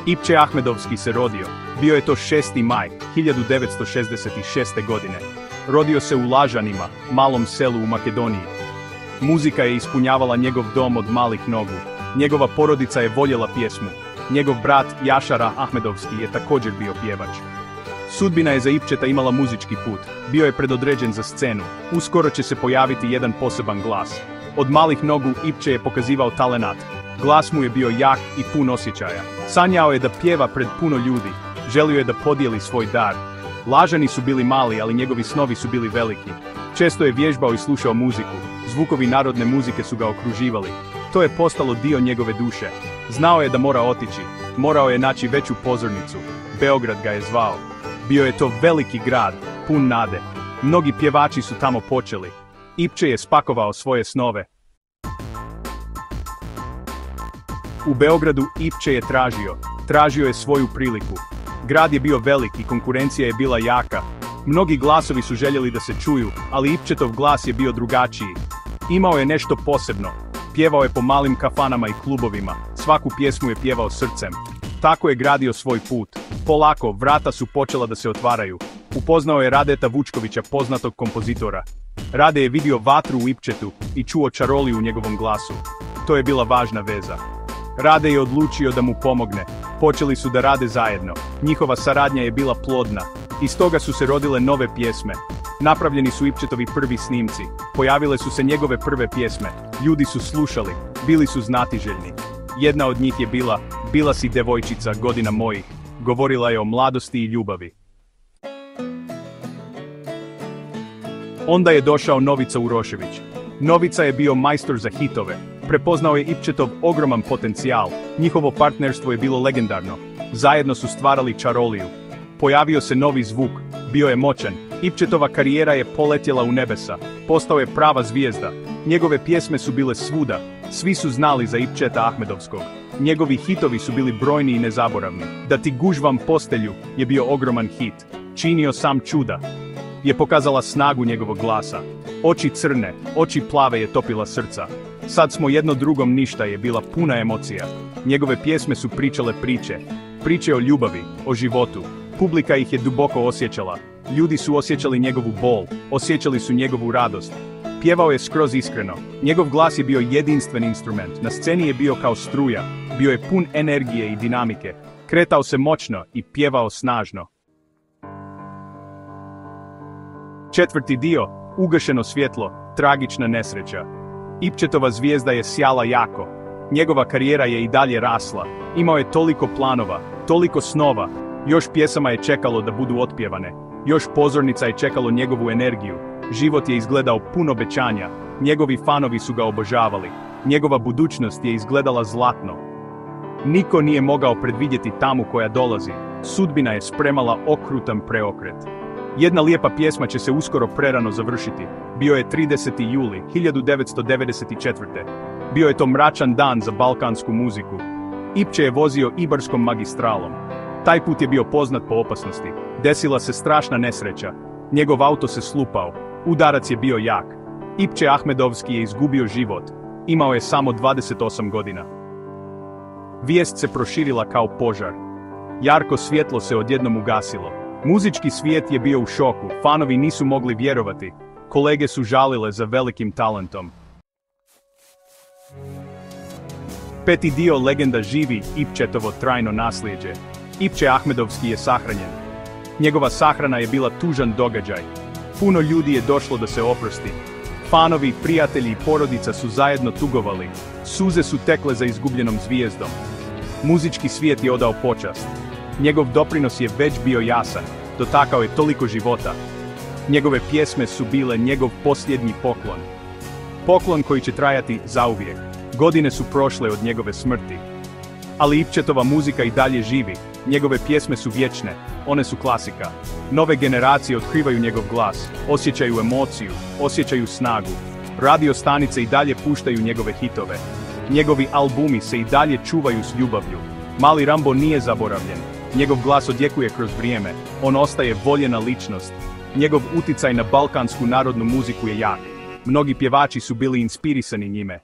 Ipče Ahmedovski se rodio. Bio je to 6. maj, 1966. godine. Rodio se u Lažanima, malom selu u Makedoniji. Muzika je ispunjavala njegov dom od malih nogu. Njegova porodica je voljela pjesmu. Njegov brat Jašara Ahmedovski je također bio pjevač. Sudbina je za Ipčeta imala muzički put. Bio je predodređen za scenu. Uskoro će se pojaviti jedan poseban glas. Od malih nogu Ipče je pokazivao talenat. Glas mu je bio jak i pun osjećaja. Sanjao je da pjeva pred puno ljudi. Želio je da podijeli svoj dar. Lažani su bili mali, ali njegovi snovi su bili veliki. Često je vježbao i slušao muziku. Zvukovi narodne muzike su ga okruživali. To je postalo dio njegove duše. Znao je da mora otići. Morao je naći veću pozornicu. Beograd ga je zvao. Bio je to veliki grad, pun nade. Mnogi pjevači su tamo počeli. Ipče je spakovao svoje snove. U Beogradu Ipče je tražio je svoju priliku. Grad je bio velik i konkurencija je bila jaka. Mnogi glasovi su željeli da se čuju, ali Ipčetov glas je bio drugačiji. Imao je nešto posebno. Pjevao je po malim kafanama i klubovima. Svaku pjesmu je pjevao srcem. Tako je gradio svoj put. Polako, vrata su počela da se otvaraju. Upoznao je Radeta Vučkovića, poznatog kompozitora. Rade je vidio vatru u Ipčetu i čuo čaroliju u njegovom glasu. To je bila važna veza. Rade je odlučio da mu pomogne. Počeli su da rade zajedno. Njihova saradnja je bila plodna. Iz toga su se rodile nove pjesme. Napravljeni su Ipčetovi prvi snimci. Pojavile su se njegove prve pjesme. Ljudi su slušali. Bili su znatiželjni. Jedna od njih je Bila si devojčica godina mojih. Govorila je o mladosti i ljubavi. Onda je došao Novica Urošević. Novica je bio majstor za hitove. Prepoznao je Ipčetov ogroman potencijal. Njihovo partnerstvo je bilo legendarno. Zajedno su stvarali čaroliju. Pojavio se novi zvuk. Bio je moćan. Ipčetova karijera je poletjela u nebesa. Postao je prava zvijezda. Njegove pjesme su bile svuda. Svi su znali za Ipčeta Ahmedovskog. Njegovi hitovi su bili brojni i nezaboravni. Da ti gužvam postelju je bio ogroman hit. Činio sam čuda je pokazala snagu njegovog glasa. Oči crne, oči plave je topila srca. Sad smo jedno drugom ništa je bila puna emocija. Njegove pjesme su pričale priče o ljubavi, o životu. Publika ih je duboko osjećala. Ljudi su osjećali njegovu bol, osjećali su njegovu radost. Pjevao je skroz iskreno. Njegov glas je bio jedinstven instrument. Na sceni je bio kao struja. Bio je pun energije i dinamike. Kretao se moćno i pjevao snažno. Četvrti dio, ugašeno svjetlo, tragična nesreća. Ipčetova zvijezda je sjala jako. Njegova karijera je i dalje rasla. Imao je toliko planova, toliko snova. Još pjesama je čekalo da budu otpjevane. Još pozornica je čekalo njegovu energiju. Život je izgledao pun obećanja. Njegovi fanovi su ga obožavali. Njegova budućnost je izgledala zlatno. Niko nije mogao predvidjeti tamu koja dolazi. Sudbina je spremala okrutan preokret. Jedna lijepa pjesma će se uskoro prerano završiti. Bio je 30. juli 1994. Bio je to mračan dan za balkansku muziku. Ipče je vozio Ibarskom magistralom. Taj put je bio poznat po opasnosti. Desila se strašna nesreća. Njegov auto se slupao. Udarac je bio jak. Ipče Ahmedovski je izgubio život. Imao je samo 28 godina. Vijest se proširila kao požar. Jarko svjetlo se odjednom ugasilo. Muzički svijet je bio u šoku, fanovi nisu mogli vjerovati. Kolege su žalile za velikim talentom. Peti dio legenda živi, Ipčetovo trajno nasljeđe. Ipče Ahmedovski je sahranjen. Njegova sahrana je bila tužan događaj. Puno ljudi je došlo da se oprosti. Fanovi, prijatelji i porodica su zajedno tugovali. Suze su tekle za izgubljenom zvijezdom. Muzički svijet je odao počast. Njegov doprinos je već bio jasan. Dotakao je toliko života. Njegove pjesme su bile njegov posljednji poklon. Poklon koji će trajati zauvijek. Godine su prošle od njegove smrti. Ali Ipčetova muzika i dalje živi. Njegove pjesme su vječne. One su klasika. Nove generacije otkrivaju njegov glas. Osjećaju emociju. Osjećaju snagu. Radio stanice i dalje puštaju njegove hitove. Njegovi albumi se i dalje čuvaju s ljubavlju. Mali Rambo nije zaboravljen. Njegov glas odjekuje kroz vrijeme. On ostaje voljena ličnost. Njegov uticaj na balkansku narodnu muziku je jak. Mnogi pjevači su bili inspirisani njime.